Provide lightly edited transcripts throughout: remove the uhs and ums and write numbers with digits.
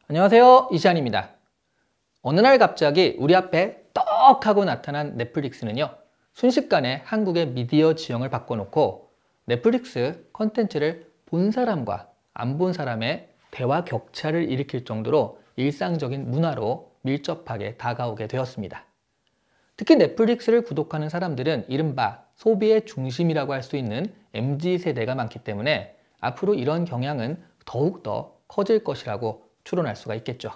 안녕하세요, 이시안입니다. 어느 날 갑자기 우리 앞에 떡 하고 나타난 넷플릭스는요, 순식간에 한국의 미디어 지형을 바꿔놓고 넷플릭스 컨텐츠를 본 사람과 안 본 사람의 대화 격차를 일으킬 정도로 일상적인 문화로 밀접하게 다가오게 되었습니다. 특히 넷플릭스를 구독하는 사람들은 이른바 소비의 중심이라고 할 수 있는 MZ세대가 많기 때문에 앞으로 이런 경향은 더욱더 커질 것이라고 추론할 수가 있겠죠.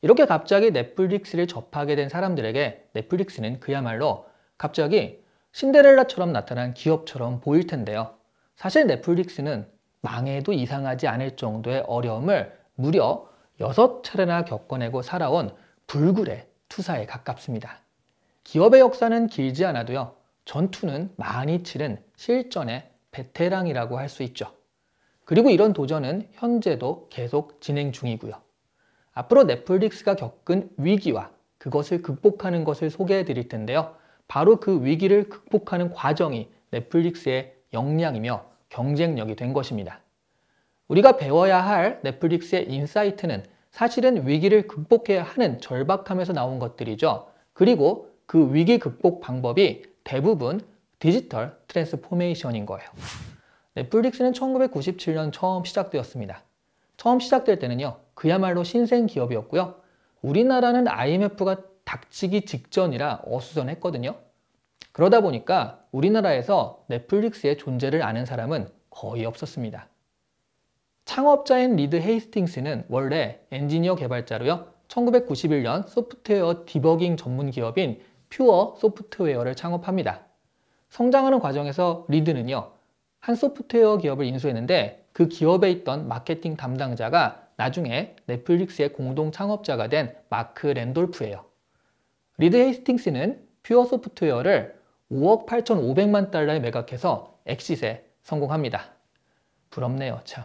이렇게 갑자기 넷플릭스를 접하게 된 사람들에게 넷플릭스는 그야말로 갑자기 신데렐라처럼 나타난 기업처럼 보일 텐데요. 사실 넷플릭스는 망해도 이상하지 않을 정도의 어려움을 무려 6차례나 겪어내고 살아온 불굴의 투사에 가깝습니다. 기업의 역사는 길지 않아도요, 전투는 많이 치른 실전의 베테랑이라고 할 수 있죠. 그리고 이런 도전은 현재도 계속 진행 중이고요. 앞으로 넷플릭스가 겪은 위기와 그것을 극복하는 것을 소개해 드릴 텐데요. 바로 그 위기를 극복하는 과정이 넷플릭스의 역량이며 경쟁력이 된 것입니다. 우리가 배워야 할 넷플릭스의 인사이트는 사실은 위기를 극복해야 하는 절박함에서 나온 것들이죠. 그리고 그 위기 극복 방법이 대부분 디지털 트랜스포메이션인 거예요. 넷플릭스는 1997년 처음 시작되었습니다. 처음 시작될 때는요, 그야말로 신생 기업이었고요. 우리나라는 IMF가 닥치기 직전이라 어수선했거든요. 그러다 보니까 우리나라에서 넷플릭스의 존재를 아는 사람은 거의 없었습니다. 창업자인 리드 헤이스팅스는 원래 엔지니어 개발자로요, 1991년 소프트웨어 디버깅 전문 기업인 퓨어 소프트웨어를 창업합니다. 성장하는 과정에서 리드는요, 한 소프트웨어 기업을 인수했는데 그 기업에 있던 마케팅 담당자가 나중에 넷플릭스의 공동 창업자가 된 마크 랜돌프예요. 리드 헤이스팅스는 퓨어 소프트웨어를 5억 8,500만 달러에 매각해서 엑싯에 성공합니다. 부럽네요, 참.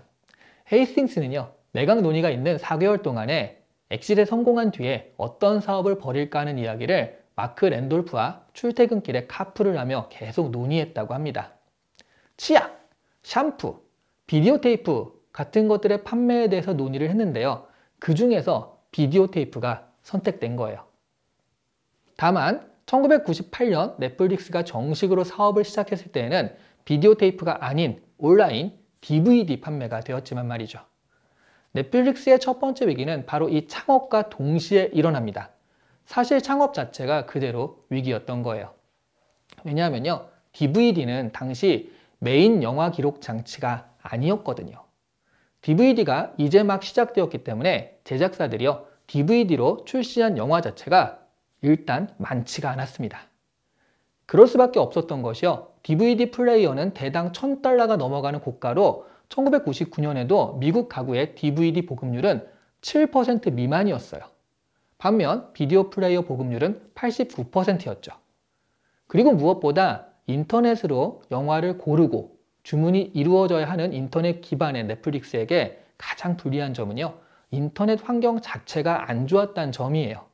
헤이스팅스는요, 매각 논의가 있는 4개월 동안에 엑싯에 성공한 뒤에 어떤 사업을 벌일까 하는 이야기를 마크 랜돌프와 출퇴근길에 카풀을 하며 계속 논의했다고 합니다. 치약, 샴푸, 비디오 테이프 같은 것들의 판매에 대해서 논의를 했는데요. 그 중에서 비디오 테이프가 선택된 거예요. 다만 1998년 넷플릭스가 정식으로 사업을 시작했을 때에는 비디오 테이프가 아닌 온라인 DVD 판매가 되었지만 말이죠. 넷플릭스의 첫 번째 위기는 바로 이 창업과 동시에 일어납니다. 사실 창업 자체가 그대로 위기였던 거예요. 왜냐하면요, DVD는 당시 메인 영화 기록 장치가 아니었거든요. DVD가 이제 막 시작되었기 때문에 제작사들이요, DVD로 출시한 영화 자체가 일단 많지가 않았습니다. 그럴 수밖에 없었던 것이요, DVD 플레이어는 대당 1,000달러가 넘어가는 고가로 1999년에도 미국 가구의 DVD 보급률은 7% 미만이었어요. 반면 비디오 플레이어 보급률은 89%였죠. 그리고 무엇보다 인터넷으로 영화를 고르고 주문이 이루어져야 하는 인터넷 기반의 넷플릭스에게 가장 불리한 점은요, 인터넷 환경 자체가 안 좋았다는 점이에요.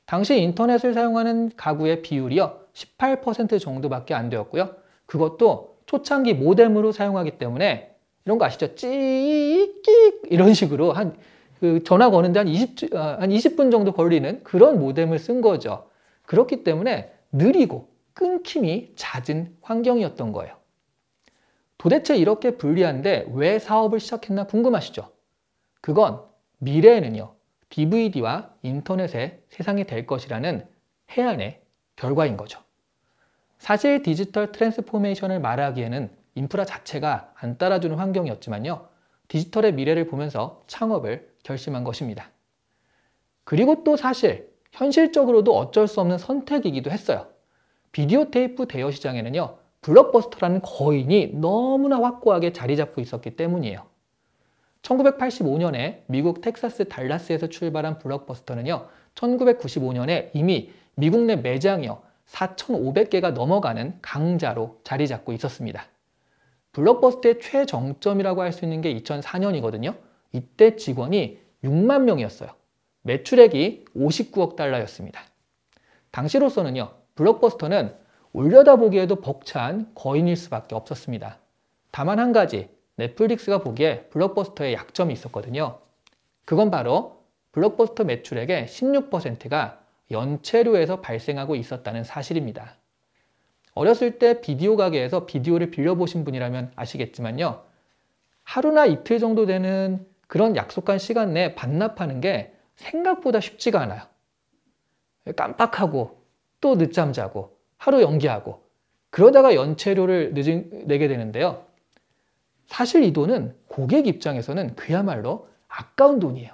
당시 인터넷을 사용하는 가구의 비율이요, 18% 정도밖에 안 되었고요. 그것도 초창기 모뎀으로 사용하기 때문에 이런 거 아시죠? 찌익 이런 식으로 전화 거는데 한 20분 정도 걸리는 그런 모뎀을 쓴 거죠. 그렇기 때문에 느리고 끊김이 잦은 환경이었던 거예요. 도대체 이렇게 불리한데 왜 사업을 시작했나 궁금하시죠? 그건 미래에는요, DVD와 인터넷의 세상이 될 것이라는 해안의 결과인 거죠. 사실 디지털 트랜스포메이션을 말하기에는 인프라 자체가 안 따라주는 환경이었지만요, 디지털의 미래를 보면서 창업을 결심한 것입니다. 그리고 또 사실 현실적으로도 어쩔 수 없는 선택이기도 했어요. 비디오 테이프 대여 시장에는요, 블록버스터라는 거인이 너무나 확고하게 자리 잡고 있었기 때문이에요. 1985년에 미국 텍사스 달라스에서 출발한 블록버스터는요, 1995년에 이미 미국 내 매장이요, 4,500개가 넘어가는 강자로 자리 잡고 있었습니다. 블록버스터의 최정점이라고 할 수 있는 게 2004년이거든요. 이때 직원이 6만 명이었어요. 매출액이 59억 달러였습니다. 당시로서는요, 블록버스터는 올려다보기에도 벅찬 거인일 수밖에 없었습니다. 다만 한 가지, 넷플릭스가 보기에 블록버스터의 약점이 있었거든요. 그건 바로 블록버스터 매출액의 16%가 연체료에서 발생하고 있었다는 사실입니다. 어렸을 때 비디오 가게에서 비디오를 빌려보신 분이라면 아시겠지만요. 하루나 이틀 정도 되는 그런 약속한 시간 내에 반납하는 게 생각보다 쉽지가 않아요. 깜빡하고 또 늦잠 자고 하루 연기하고 그러다가 연체료를 내게 되는데요. 사실 이 돈은 고객 입장에서는 그야말로 아까운 돈이에요.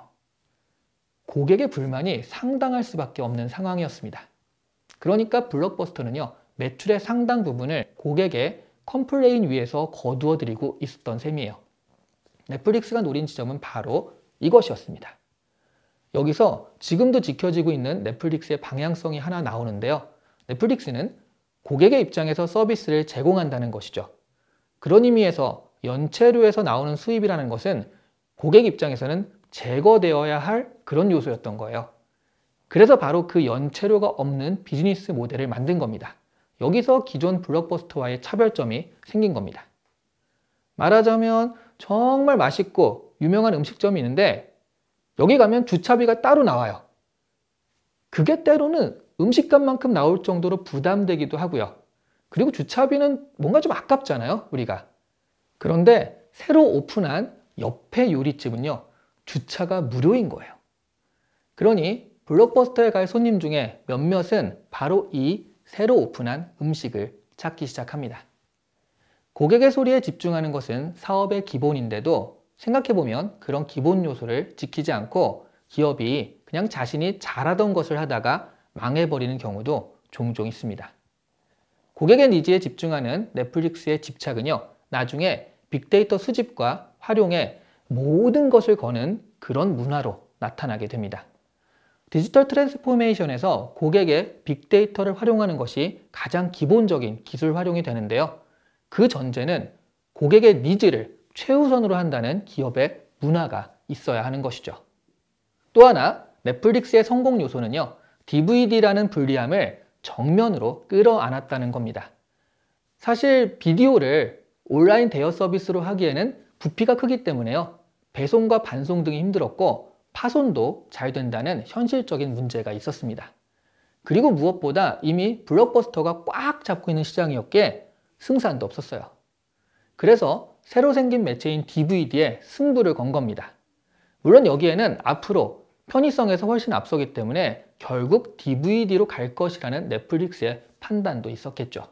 고객의 불만이 상당할 수밖에 없는 상황이었습니다. 그러니까 블록버스터는요, 매출의 상당 부분을 고객의 컴플레인 위에서 거두어 드리고 있었던 셈이에요. 넷플릭스가 노린 지점은 바로 이것이었습니다. 여기서 지금도 지켜지고 있는 넷플릭스의 방향성이 하나 나오는데요. 넷플릭스는 고객의 입장에서 서비스를 제공한다는 것이죠. 그런 의미에서 연체료에서 나오는 수입이라는 것은 고객 입장에서는 제거되어야 할 그런 요소였던 거예요. 그래서 바로 그 연체료가 없는 비즈니스 모델을 만든 겁니다. 여기서 기존 블록버스터와의 차별점이 생긴 겁니다. 말하자면 정말 맛있고 유명한 음식점이 있는데 여기 가면 주차비가 따로 나와요. 그게 때로는 음식값만큼 나올 정도로 부담되기도 하고요. 그리고 주차비는 뭔가 좀 아깝잖아요, 우리가. 그런데 새로 오픈한 옆에 요리집은요, 주차가 무료인 거예요. 그러니 블록버스터에 갈 손님 중에 몇몇은 바로 이 새로 오픈한 음식을 찾기 시작합니다. 고객의 소리에 집중하는 것은 사업의 기본인데도 생각해보면 그런 기본 요소를 지키지 않고 기업이 그냥 자신이 잘하던 것을 하다가 망해버리는 경우도 종종 있습니다. 고객의 니즈에 집중하는 넷플릭스의 집착은요, 나중에 빅데이터 수집과 활용에 모든 것을 거는 그런 문화로 나타나게 됩니다. 디지털 트랜스포메이션에서 고객의 빅데이터를 활용하는 것이 가장 기본적인 기술 활용이 되는데요. 그 전제는 고객의 니즈를 최우선으로 한다는 기업의 문화가 있어야 하는 것이죠. 또 하나 넷플릭스의 성공 요소는요, DVD라는 불리함을 정면으로 끌어안았다는 겁니다. 사실 비디오를 온라인 대여 서비스로 하기에는 부피가 크기 때문에요, 배송과 반송 등이 힘들었고 파손도 잘 된다는 현실적인 문제가 있었습니다. 그리고 무엇보다 이미 블록버스터가 꽉 잡고 있는 시장이었기에 승산도 없었어요. 그래서 새로 생긴 매체인 DVD에 승부를 건 겁니다. 물론 여기에는 앞으로 편의성에서 훨씬 앞서기 때문에 결국 DVD로 갈 것이라는 넷플릭스의 판단도 있었겠죠.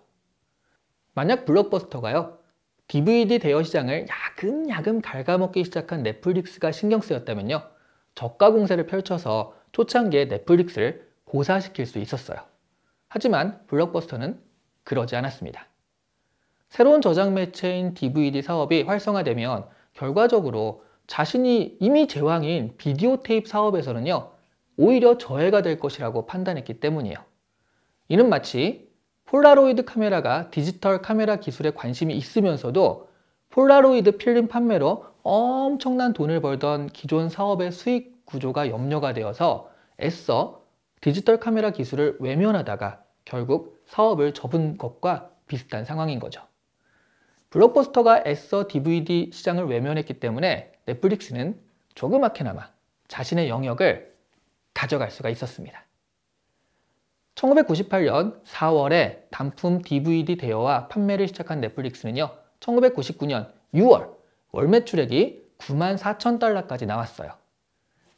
만약 블록버스터가요, DVD 대여 시장을 야금야금 갉아먹기 시작한 넷플릭스가 신경 쓰였다면요, 저가 공세를 펼쳐서 초창기에 넷플릭스를 고사시킬 수 있었어요. 하지만 블록버스터는 그러지 않았습니다. 새로운 저장 매체인 DVD 사업이 활성화되면 결과적으로 자신이 이미 제왕인 비디오 테이프 사업에서는요, 오히려 저해가 될 것이라고 판단했기 때문이에요. 이는 마치 폴라로이드 카메라가 디지털 카메라 기술에 관심이 있으면서도 폴라로이드 필름 판매로 엄청난 돈을 벌던 기존 사업의 수익 구조가 염려가 되어서 애써 디지털 카메라 기술을 외면하다가 결국 사업을 접은 것과 비슷한 상황인 거죠. 블록버스터가 애써 DVD 시장을 외면했기 때문에 넷플릭스는 조그맣게나마 자신의 영역을 가져갈 수가 있었습니다. 1998년 4월에 단품 DVD 대여와 판매를 시작한 넷플릭스는요, 1999년 6월 월 매출액이 94,000달러까지 나왔어요.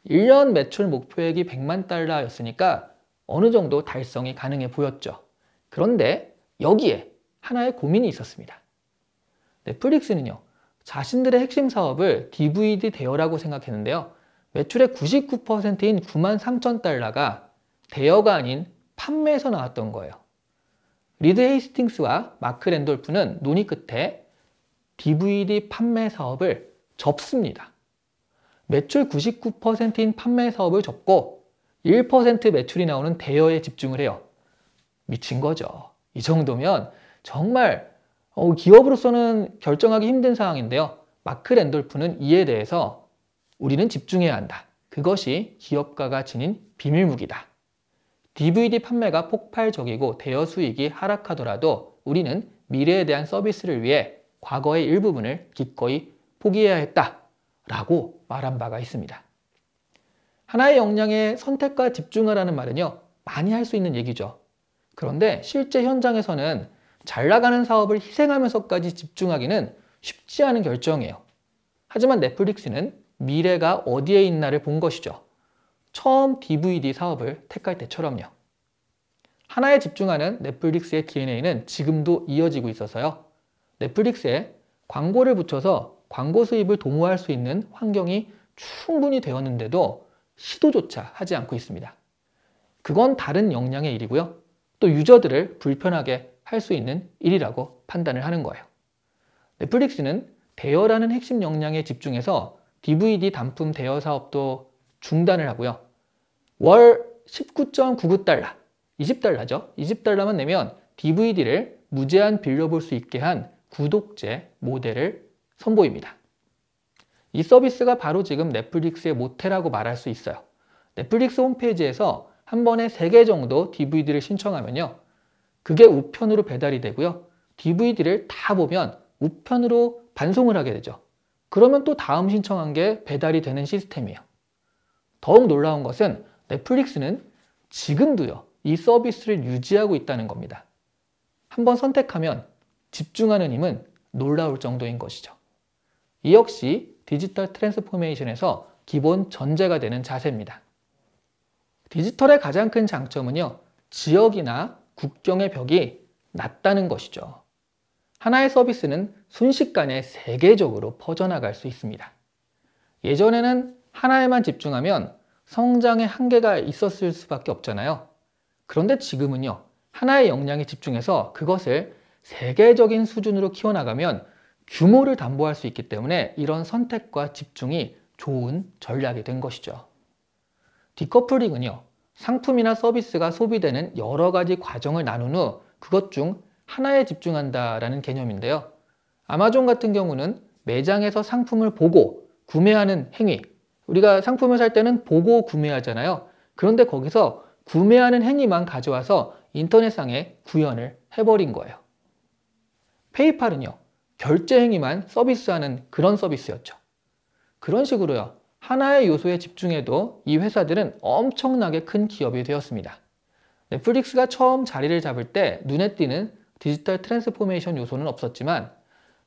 1년 매출 목표액이 100만 달러였으니까 어느 정도 달성이 가능해 보였죠. 그런데 여기에 하나의 고민이 있었습니다. 넷플릭스는요, 자신들의 핵심 사업을 DVD 대여라고 생각했는데요, 매출의 99%인 93,000달러가 대여가 아닌 판매에서 나왔던 거예요. 리드 헤이스팅스와 마크 랜돌프는 논의 끝에 DVD 판매 사업을 접습니다. 매출 99%인 판매 사업을 접고 1% 매출이 나오는 대여에 집중을 해요. 미친 거죠. 이 정도면 정말 기업으로서는 결정하기 힘든 상황인데요. 마크 랜돌프는 이에 대해서 우리는 집중해야 한다. 그것이 기업가가 지닌 비밀무기다. DVD 판매가 폭발적이고 대여 수익이 하락하더라도 우리는 미래에 대한 서비스를 위해 과거의 일부분을 기꺼이 포기해야 했다라고 말한 바가 있습니다. 하나의 역량에 선택과 집중하라는 말은요, 많이 할 수 있는 얘기죠. 그런데 실제 현장에서는 잘 나가는 사업을 희생하면서까지 집중하기는 쉽지 않은 결정이에요. 하지만 넷플릭스는 미래가 어디에 있나를 본 것이죠. 처음 DVD 사업을 택할 때처럼요. 하나에 집중하는 넷플릭스의 DNA는 지금도 이어지고 있어서요. 넷플릭스에 광고를 붙여서 광고 수입을 도모할 수 있는 환경이 충분히 되었는데도 시도조차 하지 않고 있습니다. 그건 다른 역량의 일이고요. 또 유저들을 불편하게 할 수 있는 일이라고 판단을 하는 거예요. 넷플릭스는 대여라는 핵심 역량에 집중해서 DVD 단품 대여 사업도 중단을 하고요. 월 19.99달러, 20달러죠. 20달러만 내면 DVD를 무제한 빌려볼 수 있게 한 구독제 모델을 선보입니다. 이 서비스가 바로 지금 넷플릭스의 모태라고 말할 수 있어요. 넷플릭스 홈페이지에서 한 번에 3개 정도 DVD를 신청하면요. 그게 우편으로 배달이 되고요. DVD를 다 보면 우편으로 반송을 하게 되죠. 그러면 또 다음 신청한 게 배달이 되는 시스템이에요. 더욱 놀라운 것은 넷플릭스는 지금도요, 이 서비스를 유지하고 있다는 겁니다. 한번 선택하면 집중하는 힘은 놀라울 정도인 것이죠. 이 역시 디지털 트랜스포메이션에서 기본 전제가 되는 자세입니다. 디지털의 가장 큰 장점은요, 지역이나 국경의 벽이 낮다는 것이죠. 하나의 서비스는 순식간에 세계적으로 퍼져나갈 수 있습니다. 예전에는 하나에만 집중하면 성장의 한계가 있었을 수밖에 없잖아요. 그런데 지금은요, 하나의 역량에 집중해서 그것을 세계적인 수준으로 키워나가면 규모를 담보할 수 있기 때문에 이런 선택과 집중이 좋은 전략이 된 것이죠. 디커플링은요, 상품이나 서비스가 소비되는 여러 가지 과정을 나눈 후 그것 중 하나에 집중한다라는 개념인데요. 아마존 같은 경우는 매장에서 상품을 보고 구매하는 행위, 우리가 상품을 살 때는 보고 구매하잖아요. 그런데 거기서 구매하는 행위만 가져와서 인터넷상에 구현을 해버린 거예요. 페이팔은요, 결제 행위만 서비스하는 그런 서비스였죠. 그런 식으로요, 하나의 요소에 집중해도 이 회사들은 엄청나게 큰 기업이 되었습니다. 넷플릭스가 처음 자리를 잡을 때 눈에 띄는 디지털 트랜스포메이션 요소는 없었지만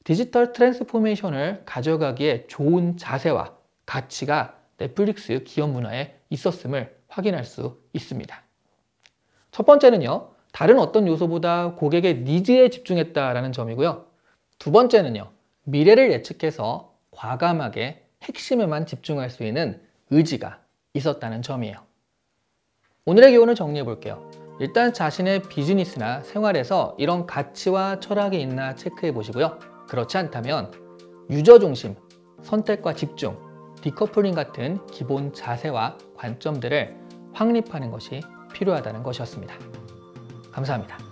디지털 트랜스포메이션을 가져가기에 좋은 자세와 가치가 넷플릭스 기업 문화에 있었음을 확인할 수 있습니다. 첫 번째는요, 다른 어떤 요소보다 고객의 니즈에 집중했다라는 점이고요. 두 번째는요, 미래를 예측해서 과감하게 핵심에만 집중할 수 있는 의지가 있었다는 점이에요. 오늘의 교훈을 정리해 볼게요. 일단 자신의 비즈니스나 생활에서 이런 가치와 철학이 있나 체크해 보시고요. 그렇지 않다면 유저 중심, 선택과 집중, 디커플링 같은 기본 자세와 관점들을 확립하는 것이 필요하다는 것이었습니다. 감사합니다.